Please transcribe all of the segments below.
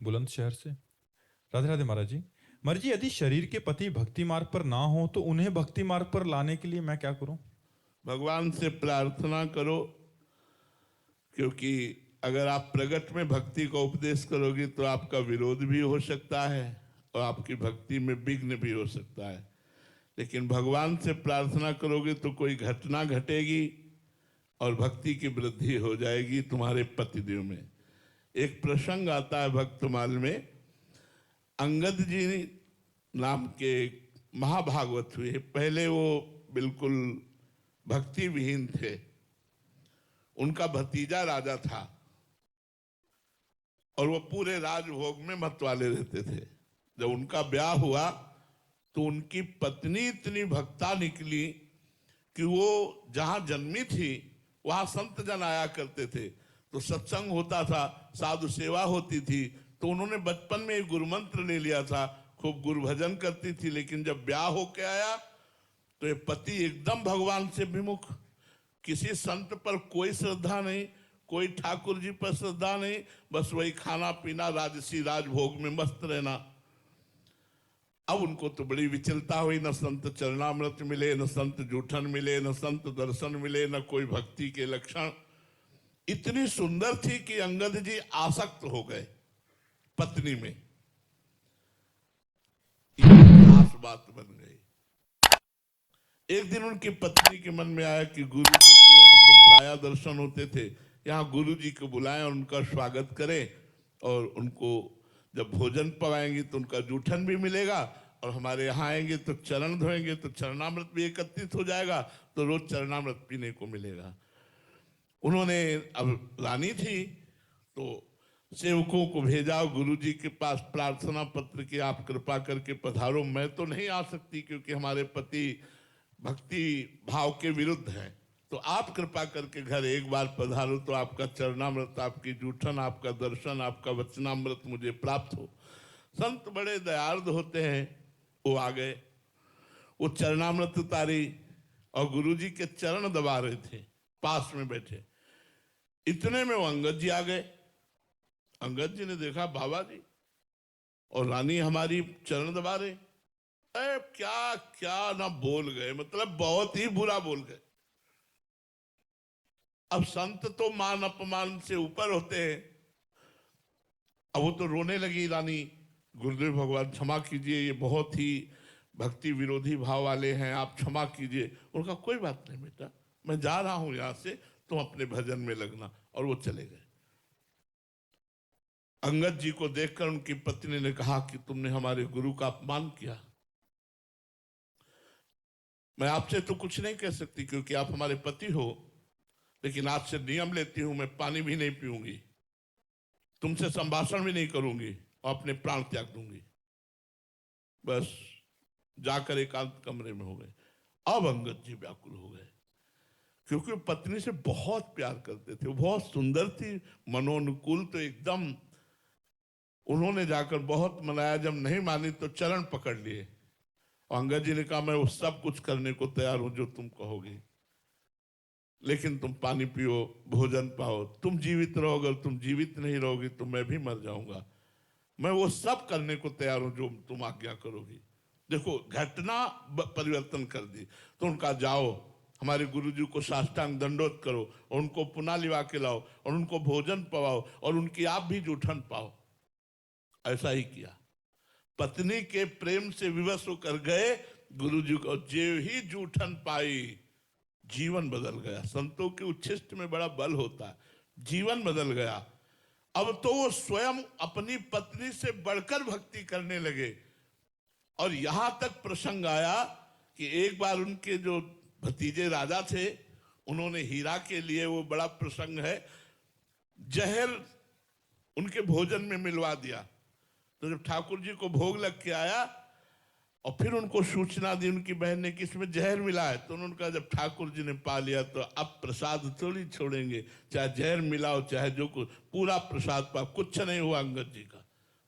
बुलंदशहर से। राधे राधे महाराज जी। महाराज जी, यदि शरीर के पति भक्ति मार्ग पर ना हो तो उन्हें भक्ति मार्ग पर लाने के लिए मैं क्या करूं? भगवान से प्रार्थना करो, क्योंकि अगर आप प्रगट में भक्ति का उपदेश करोगे तो आपका विरोध भी हो सकता है और आपकी भक्ति में विघ्न भी हो सकता है। लेकिन भगवान से प्रार्थना करोगे तो कोई घटना घटेगी और भक्ति की वृद्धि हो जाएगी तुम्हारे पतिदेव में। एक प्रसंग आता है भक्तमाल में, अंगद जी नाम के महाभागवत हुए। पहले वो बिल्कुल भक्ति विहीन थे, उनका भतीजा राजा था और वो पूरे राजभोग में मतवाले रहते थे। जब उनका ब्याह हुआ तो उनकी पत्नी इतनी भक्ता निकली कि वो जहां जन्मी थी वहां संत जन आया करते थे, तो सत्संग होता था, साधु सेवा होती थी। तो उन्होंने बचपन में एक गुरु मंत्र ले लिया था, खूब गुरु भजन करती थी। लेकिन जब ब्याह होके आया तो ये पति एकदम भगवान से विमुख, किसी संत पर कोई श्रद्धा नहीं, कोई ठाकुर जी पर श्रद्धा नहीं, बस वही खाना पीना राजसी राजभोग में मस्त रहना। अब उनको तो बड़ी विचलता हुई, न संत चरणामृत मिले, न संत जूठन मिले, न संत दर्शन मिले, न कोई भक्ति के लक्षण। इतनी सुंदर थी कि अंगद जी आसक्त हो गए पत्नी में, खास बात बन गई। एक दिन उनकी पत्नी के मन में आया कि गुरु जी के वहां तो प्राय दर्शन होते थे, यहाँ गुरु जी को बुलाएं और उनका स्वागत करें, और उनको जब भोजन पवाएंगे तो उनका जूठन भी मिलेगा, और हमारे यहाँ आएंगे तो चरण धोएंगे तो चरणामृत भी एकत्रित हो जाएगा, तो रोज चरणामृत पीने को मिलेगा। उन्होंने, अब रानी थी तो सेवकों को भेजा गुरु जी के पास प्रार्थना पत्र की, आप कृपा करके पधारो। मैं तो नहीं आ सकती क्योंकि हमारे पति भक्ति भाव के विरुद्ध है, तो आप कृपा करके घर एक बार पधारो तो आपका चरणामृत, आपकी जूठन, आपका दर्शन, आपका वचनामृत मुझे प्राप्त हो। संत बड़े दयार्द होते हैं, वो आ गए, वो चरणामृत उतारी और गुरुजी के चरण दबा रहे थे, पास में बैठे। इतने में वो अंगद जी आ गए। अंगद जी ने देखा बाबा जी और रानी हमारी चरण दबा रहे, क्या क्या ना बोल गए, मतलब बहुत ही बुरा बोल गए। अब संत तो मान अपमान से ऊपर होते हैं। अब वो तो रोने लगी रानी, गुरुदेव भगवान क्षमा कीजिए, ये बहुत ही भक्ति विरोधी भाव वाले हैं, आप क्षमा कीजिए। उनका कोई बात नहीं बेटा, मैं जा रहा हूं यहां से, तुम अपने भजन में लगना। और वो चले गए। अंगद जी को देखकर उनकी पत्नी ने कहा कि तुमने हमारे गुरु का अपमान किया। मैं आपसे तो कुछ नहीं कह सकती क्योंकि आप हमारे पति हो, लेकिन आज से नियम लेती हूं, मैं पानी भी नहीं पीऊंगी, तुमसे संभाषण भी नहीं करूंगी और अपने प्राण त्याग दूंगी। बस जाकर एकांत कमरे में हो गए। अब अंगद जी व्याकुल हो गए क्योंकि पत्नी से बहुत प्यार करते थे, वो बहुत सुंदर थी, मनोनुकूल, तो एकदम। उन्होंने जाकर बहुत मनाया, जब नहीं मानी तो चरण पकड़ लिए। अंगद जी ने कहा मैं वो सब कुछ करने को तैयार हूं जो तुम कहोगे, लेकिन तुम पानी पियो, भोजन पाओ, तुम जीवित रहो। अगर तुम जीवित नहीं रहोगी तो मैं भी मर जाऊंगा। मैं वो सब करने को तैयार हूं जो तुम आज्ञा करोगी। देखो घटना परिवर्तन कर दी। तो उनका जाओ, हमारे गुरुजी को साष्टांग दंडोत करो और उनको पुनः लिवा के लाओ और उनको भोजन पवाओ और उनकी आप भी जूठन पाओ। ऐसा ही किया। पत्नी के प्रेम से विवश होकर गए गुरुजी को, जेव ही जूठन पाई, जीवन बदल गया। संतों के उच्छिष्ट में बड़ा बल होता है, जीवन बदल गया। अब तो वो स्वयं अपनी पत्नी से बढ़कर भक्ति करने लगे। और यहां तक प्रसंग आया कि एक बार उनके जो भतीजे राजा थे, उन्होंने हीरा के लिए, वो बड़ा प्रसंग है, जहर उनके भोजन में मिलवा दिया। तो जब ठाकुर जी को भोग लग के आया और फिर उनको सूचना दी उनकी बहन ने कि इसमें जहर मिला है, तो उन्होंने कहा जब ठाकुर जी ने पा लिया तो अब प्रसाद थोड़ी छोड़ेंगे, चाहे जहर मिलाओ चाहे जो कुछ, पूरा प्रसाद पा। कुछ नहीं हुआ अंगद जी का,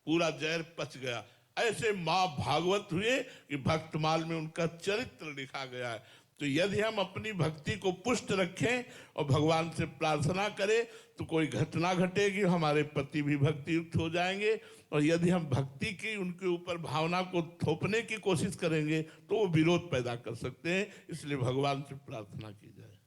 पूरा जहर पच गया। ऐसे माँ भागवत हुए कि भक्तमाल में उनका चरित्र लिखा गया है। तो यदि हम अपनी भक्ति को पुष्ट रखें और भगवान से प्रार्थना करें तो कोई घटना घटेगी, हमारे पति भी भक्ति युक्त हो जाएंगे। और यदि हम भक्ति की उनके ऊपर भावना को थोपने की कोशिश करेंगे तो वो विरोध पैदा कर सकते हैं। इसलिए भगवान से प्रार्थना की जाए।